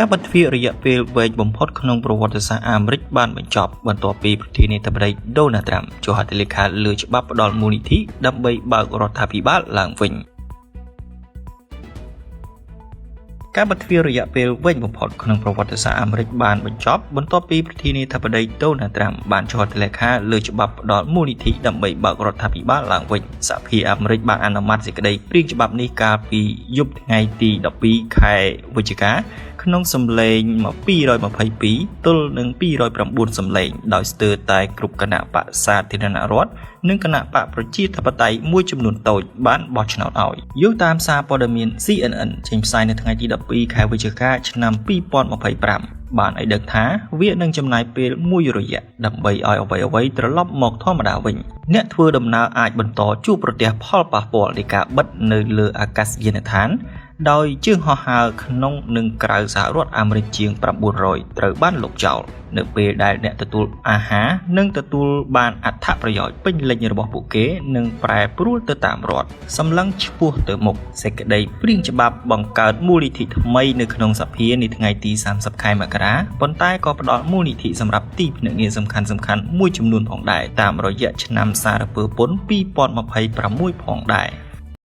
ការបិទទ្វាររយៈពេលវែងបំផុតក្នុងប្រវត្តិសាស្ត្រអាមេរិកបានបញ្ចប់បន្ទាប់ពីប្រធានាធិបតីដូណាល់ត្រាំចុះហត្ថលេខាលើច្បាប់ផ្ដល់មូលនិធិដើម្បីបើករដ្ឋាភិបាលឡើងវិញការបិទទ្វាររយៈពេលវែងបំផុតក្នុងប្រវត្តិសាស្ត្រអាមេរិកបានបញ្ចប់បន្ទាប់ពីប្រធានាធិបតីដូណាល់ត្រាំបានចុះហត្ថលេខាលើច្បាប់ផ្ដល់មូលនិធិដើម្បីបើករដ្ឋាភិបាលឡើងវិញសហភាពអាមេរិកបានអនុម័តសេចក្តីព្រាងច្បាប់នេះកាលពីយប់ថ្ងៃទី12ខែវិច្ឆិកាក្នុងសម្លេង222ទល់នឹង209សម្លេងដោយស្ទើរតែគ្រប់គណៈបក្សសាធារណរដ្ឋនិងគណៈបកប្រជាធិបតេយ្យមួយចំនួនតូចបានបោះឆ្នោតឲ្យយោងតាមសារព័ត៌មាន CNN ចេញផ្សាយនៅថ្ងៃទី12ខែវិច្ឆិកាឆ្នាំ2025បានឲ្យដឹងថាវានឹងចំណាយពេលមួយរយៈដើម្បីឲ្យអ្វីៗត្រឡប់មកធម្មតាវិញអ្នកធ្វើដំណើរអាចបន្តជួបប្រទះផលប៉ះពាល់នៃការបិទនៅលើអាកាសយានដ្ឋានដោយជើងហោះហើរក្នុងនិងក្រៅសហរដ្ឋអាមេរិកជាង900ត្រូវបានលុបចោលនៅពេលដែលអ្នកទទួលអាហារនិងទទួលបានអត្ថប្រយោជន៍ពេញលេញរបស់ពួកគេនឹងប្រែប្រួលទៅតាមរដ្ឋសម្លឹងឆ្ពោះទៅមុខសេចក្តីព្រាងច្បាប់បង្កើតមូលនិធិថ្មីនៅក្នុងសភានាថ្ងៃទី30ខែមករាប៉ុន្តែក៏ផ្ដល់មូលនិធិសម្រាប់ទីភ្នាក់ងារសំខាន់ៗមួយចំនួនផងដែរតាមរយៈឆ្នាំសារពើពន្ធ2026ផងដែរ